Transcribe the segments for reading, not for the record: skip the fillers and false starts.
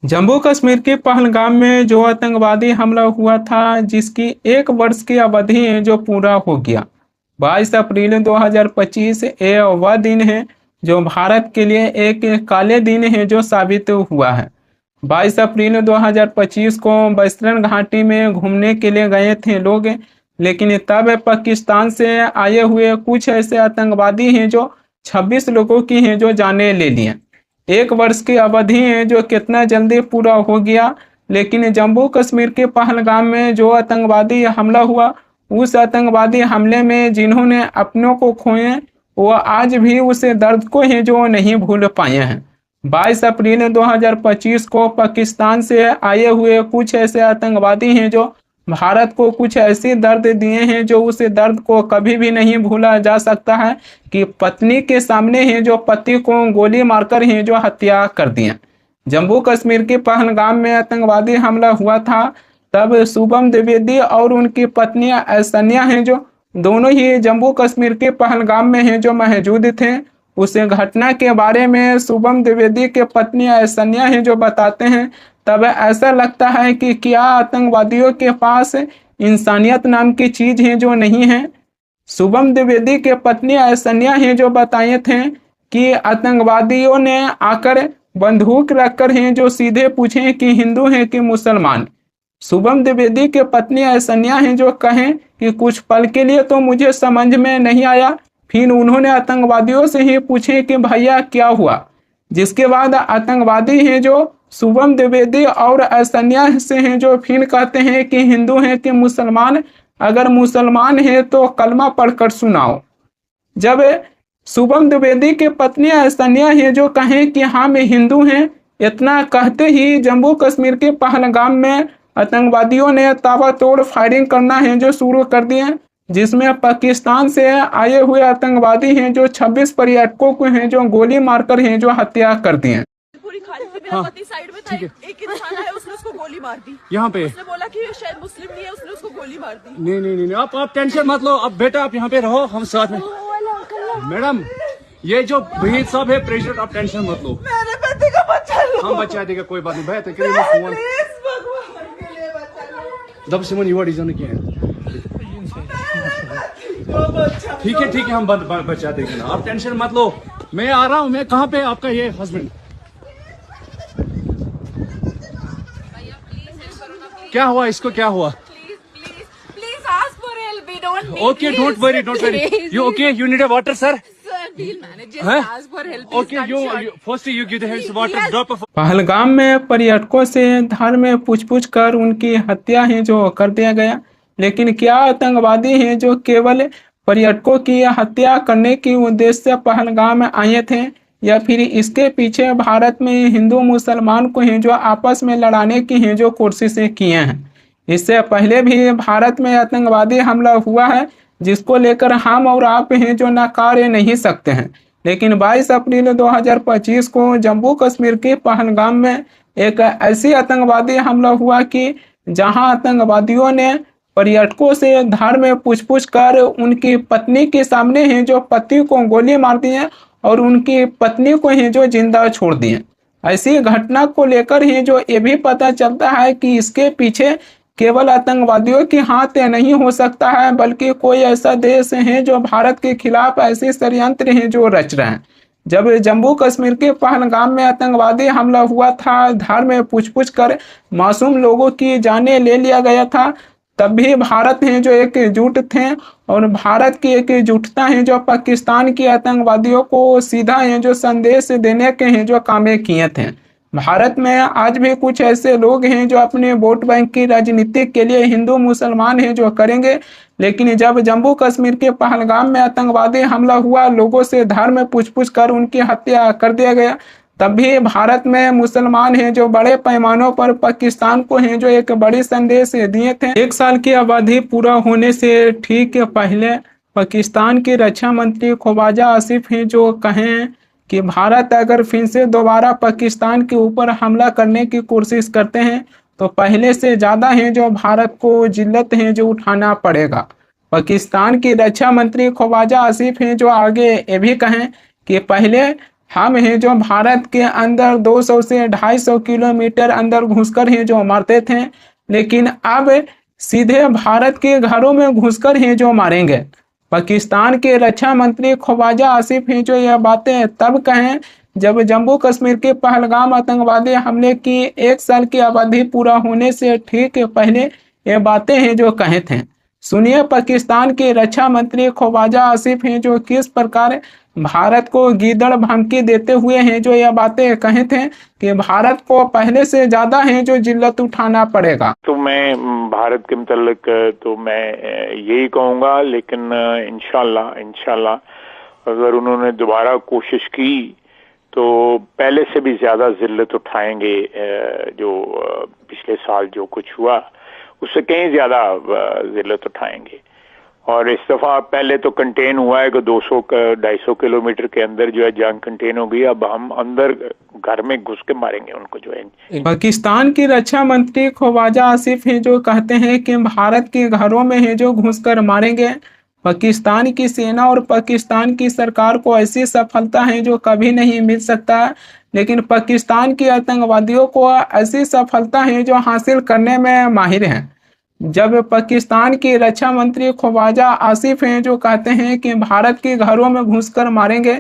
जम्मू कश्मीर के पहलगाम में जो आतंकवादी हमला हुआ था, जिसकी 1 वर्ष की अवधि है जो पूरा हो गया। 22 अप्रैल 2025 ये वह दिन है जो भारत के लिए एक काले दिन है जो साबित हुआ है। 22 अप्रैल 2025 को बस्तरन घाटी में घूमने के लिए गए थे लोग, लेकिन तब पाकिस्तान से आए हुए कुछ ऐसे आतंकवादी हैं जो 26 लोगों की हैं जो जाने ले लिए। 1 वर्ष की अवधि है जो कितना जल्दी पूरा हो गया। लेकिन जम्मू कश्मीर के पहलगाम में जो आतंकवादी हमला हुआ, उस आतंकवादी हमले में जिन्होंने अपनों को खोए, वो आज भी उस दर्द को है जो नहीं भूल पाए हैं। 22 अप्रैल 2025 को पाकिस्तान से आए हुए कुछ ऐसे आतंकवादी हैं जो भारत को कुछ ऐसी दर्द दिए हैं जो उस दर्द को कभी भी नहीं भूला जा सकता है कि पत्नी के सामने है जो पति को गोली मारकर है जो हत्या कर दिए। जम्मू कश्मीर के पहलगाम में आतंकवादी हमला हुआ था, तब शुभम द्विवेदी और उनकी पत्नी ऐसन्या हैं जो दोनों ही जम्मू कश्मीर के पहलगाम में हैं जो मौजूद थे। उस घटना के बारे में शुभम द्विवेदी के पत्नी ऐसन्या हैं जो बताते हैं, तब ऐसा लगता है कि क्या आतंकवादियों के पास इंसानियत नाम की चीज है जो नहीं है। शुभम द्विवेदी के पत्नी ऐसन्या हैं जो बताए थे कि आतंकवादियों ने आकर बंदूक रखकर हैं जो सीधे पूछे कि हिंदू हैं कि मुसलमान। शुभम द्विवेदी के पत्नी ऐसन्या हैं जो कहें कि कुछ पल के लिए तो मुझे समझ में नहीं आया, फिर उन्होंने आतंकवादियों से ही पूछे कि भैया क्या हुआ। जिसके बाद आतंकवादी हैं जो शुभम द्विवेदी और ऐसन्या से हैं जो फिर कहते हैं कि हिंदू हैं कि मुसलमान, अगर मुसलमान है तो कलमा पढ़कर सुनाओ। जब शुभम द्विवेदी के पत्नी ऐसन्या है जो कहें कि हाँ मैं हिंदू हैं, इतना कहते ही जम्मू कश्मीर के पहलगाम में आतंकवादियों ने ताबड़तोड़ फायरिंग करना है जो शुरू कर दिए, जिसमें पाकिस्तान से आए हुए आतंकवादी हैं जो 26 पर्यटकों को हैं जो गोली मारकर हैं जो हत्या कर दिए। मेरा पति साइड में था, एक इंसान आया उसने उसको गोली मार दी। यहाँ पे उसने बोला कि शायद मुस्लिम नहीं है, उसने उसको गोली मार दी। नहीं, आप टेंशन मत लो। अब बेटा आप यहाँ पे रहो, हम साथ में। मैडम ये जो भहीद साहब है प्रेसिडेंट, आप टेंशन मत लो। मेरे पति का बच्चा लो। हम बचा देगा, कोई बात नहीं भैया। तो फोन दब सिमन युवा डिजाइन किया है। ठीक है हम बचा देंगे ना, आप टेंशन मत लो। मैं आ रहा हूँ। मैं कहाँ पे आपका ये हस्बैंड? क्या हुआ इसको, क्या हुआ? Please ask for help. We don't need Okay, don't worry. You okay? You need a water, sir? Sir, we'll manage. Just ask for help. Okay, you give the hands water. Drop of. Pahalgam में पर्यटकों से धार में पूछ कर उनकी हत्या है जो कर दिया गया। लेकिन क्या आतंकवादी हैं जो केवल पर्यटकों की हत्या करने के उद्देश्य से पहलगाम में आए थे, या फिर इसके पीछे भारत में हिंदू मुसलमान को हैं जो आपस में लड़ाने की हैं जो कोशिशें किए हैं। इससे पहले भी भारत में आतंकवादी हमला हुआ है, जिसको लेकर हम और आप हैं जो नकार नहीं सकते हैं। लेकिन 22 अप्रैल 2025 को जम्मू कश्मीर के पहलगाम में एक ऐसी आतंकवादी हमला हुआ कि जहां आतंकवादियों ने पर्यटकों से धार में पूछ कर उनकी पत्नी के सामने हैं जो पति को गोली मार दी है और उनकी पत्नी को ही जो जिंदा छोड़ दिए। ऐसी घटना को लेकर ही जो ये भी पता चलता है कि इसके पीछे केवल आतंकवादियों के हाथ नहीं हो सकता है, बल्कि कोई ऐसा देश है जो भारत के खिलाफ ऐसे षड्यंत्र हैं जो रच रहे हैं। जब जम्मू कश्मीर के पहलगाम में आतंकवादी हमला हुआ था, धार में पूछ कर मासूम लोगों की जानें ले लिया गया था, तब भी भारत हैं जो एकजुट थे और भारत की एकजुटता है जो पाकिस्तान के आतंकवादियों को सीधा है जो संदेश देने के हैं जो कामें किए थे। भारत में आज भी कुछ ऐसे लोग हैं जो अपने वोट बैंक की राजनीति के लिए हिंदू मुसलमान हैं जो करेंगे, लेकिन जब जम्मू कश्मीर के पहलगाम में आतंकवादी हमला हुआ, लोगों से धार में पूछ कर उनकी हत्या कर दिया गया, तब भी भारत में मुसलमान हैं जो बड़े पैमानों पर पाकिस्तान को हैं जो एक बड़ी संदेश दिए थे। 1 साल की अवधि पूरा होने से ठीक पहले पाकिस्तान के रक्षा मंत्री ख्वाजा आसिफ हैं जो कहें कि भारत अगर फिर से दोबारा पाकिस्तान के ऊपर हमला करने की कोशिश करते हैं तो पहले से ज़्यादा हैं जो भारत को जिल्लत हैं जो उठाना पड़ेगा। पाकिस्तान के रक्षा मंत्री ख्वाजा आसिफ हैं जो आगे ये भी कहें कि पहले हम हैं जो भारत के अंदर 200 से 250 किलोमीटर अंदर घुसकर हैं जो मारते थे, लेकिन अब सीधे भारत के घरों में घुसकर हैं जो मारेंगे। पाकिस्तान के रक्षा मंत्री ख्वाजा आसिफ हैं जो यह बातें तब कहें जब जम्मू कश्मीर के पहलगाम आतंकवादी हमले की 1 साल की अवधि पूरा होने से ठीक पहले ये बातें हैं जो कहे थे। सुनिए पाकिस्तान के रक्षा मंत्री ख्वाजा आसिफ हैं जो किस प्रकार भारत को गीदड़ धमकी देते हुए हैं जो यह बातें कहे थे कि भारत को पहले से ज्यादा है जो जिल्लत उठाना पड़ेगा। तो मैं भारत के मुतल्लिक तो मैं यही कहूँगा, लेकिन इंशाल्लाह अगर उन्होंने दोबारा कोशिश की तो पहले से भी ज्यादा जिल्लत उठाएंगे। जो पिछले साल जो कुछ हुआ उससे कहीं ज्यादा जिल्लत उठाएंगे। और इस दफा पहले तो कंटेन हुआ है कि 200-250 किलोमीटर के अंदर जो है जंग कंटेन हो गई। अब हम अंदर घर में घुस के मारेंगे उनको जो है। पाकिस्तान की रक्षा मंत्री ख्वाजा आसिफ हैं जो कहते हैं कि भारत के घरों में है जो घुसकर मारेंगे। पाकिस्तान की सेना और पाकिस्तान की सरकार को ऐसी सफलता है जो कभी नहीं मिल सकता, लेकिन पाकिस्तान के आतंकवादियों को ऐसी सफलता है जो हासिल करने में माहिर हैं। जब पाकिस्तान के रक्षा मंत्री ख्वाजा आसिफ हैं जो कहते हैं कि भारत के घरों में घुसकर मारेंगे,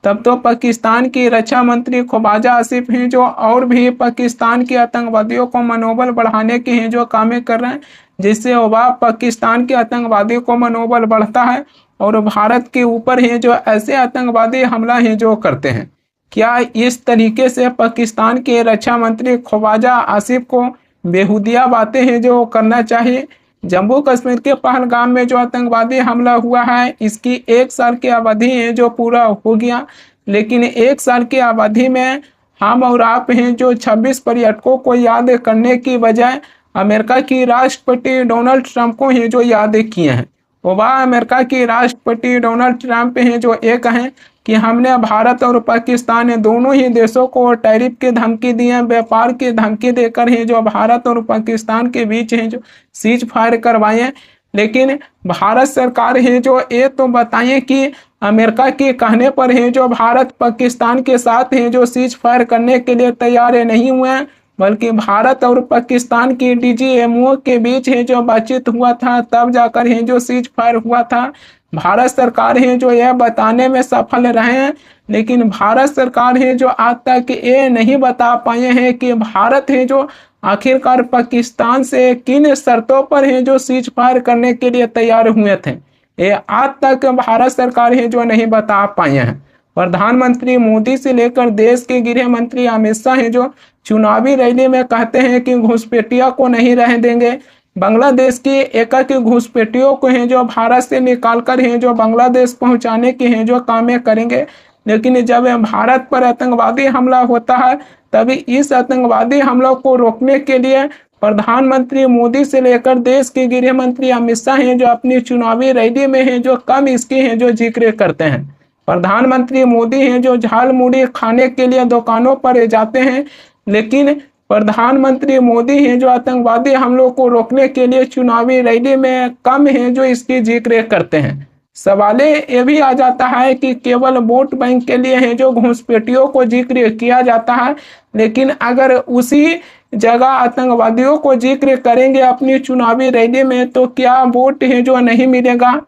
तब तो पाकिस्तान की रक्षा मंत्री ख्वाजा आसिफ हैं जो और भी पाकिस्तान के आतंकवादियों को मनोबल बढ़ाने के हैं जो कामें कर रहे हैं, जिससे वह पाकिस्तान के आतंकवादियों को मनोबल बढ़ता है और भारत के ऊपर है जो ऐसे आतंकवादी हमला है जो करते हैं। क्या इस तरीके से पाकिस्तान के रक्षा मंत्री ख्वाजा आसिफ को बेहुदिया बातें हैं जो करना चाहिए? जम्मू कश्मीर के पहलगाम में जो आतंकवादी हमला हुआ है इसकी 1 साल की अवधि है जो पूरा हो गया, लेकिन 1 साल की अवधि में हम और आप हैं जो 26 पर्यटकों को याद करने की बजाय अमेरिका की राष्ट्रपति डोनाल्ड ट्रंप को हैं जो याद किए हैं। वह अमेरिका की राष्ट्रपति डोनाल्ड ट्रंप हैं जो ये कहें कि हमने भारत और पाकिस्तान दोनों ही देशों को टैरिफ की धमकी दी है, व्यापार की धमकी देकर है जो भारत और पाकिस्तान के बीच है जो सीज फायर करवाए। लेकिन भारत सरकार है जो ये तो बताइए कि अमेरिका के कहने पर है जो भारत पाकिस्तान के साथ है जो सीज फायर करने के लिए तैयार नहीं हुए हैं, बल्कि भारत और पाकिस्तान की DGMO के बीच है जो बातचीत हुआ था, तब जाकर है जो सीज फायर हुआ था। भारत सरकार है जो यह बताने में सफल रहे हैं, लेकिन भारत सरकार है जो आज तक ये नहीं बता पाए हैं कि भारत है जो आखिरकार पाकिस्तान से किन शर्तों पर है जो सीज फायर करने के लिए तैयार हुए थे। ये आज तक भारत सरकार है जो नहीं बता पाए हैं। प्रधानमंत्री मोदी से लेकर देश के गृह मंत्री अमित शाह है जो चुनावी रैली में कहते हैं कि घुसपैठिया को नहीं रहने देंगे। बांग्लादेश की एकाकी घुसपैठियों को हैं जो भारत से निकालकर हैं जो बांग्लादेश पहुंचाने के हैं जो कामें करेंगे। लेकिन जब भारत पर आतंकवादी हमला होता है तभी इस आतंकवादी हमलों को रोकने के लिए प्रधानमंत्री मोदी से लेकर देश के गृह मंत्री अमित शाह हैं जो अपनी चुनावी रैली में हैं जो कम इसके हैं जो जिक्र करते हैं। प्रधानमंत्री मोदी हैं जो झाल मुड़ी खाने के लिए दुकानों पर जाते हैं, लेकिन प्रधानमंत्री मोदी हैं जो आतंकवादी हमलों को रोकने के लिए चुनावी रैली में कम है जो इसकी जिक्र करते हैं। सवाल ये भी आ जाता है कि केवल वोट बैंक के लिए है जो घुसपैठियों को जिक्र किया जाता है, लेकिन अगर उसी जगह आतंकवादियों को जिक्र करेंगे अपनी चुनावी रैली में तो क्या वोट है जो नहीं मिलेगा?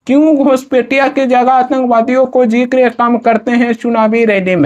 क्यों घुसपैठिया की जगह आतंकवादियों को जिक्र कम करते हैं चुनावी रैली में?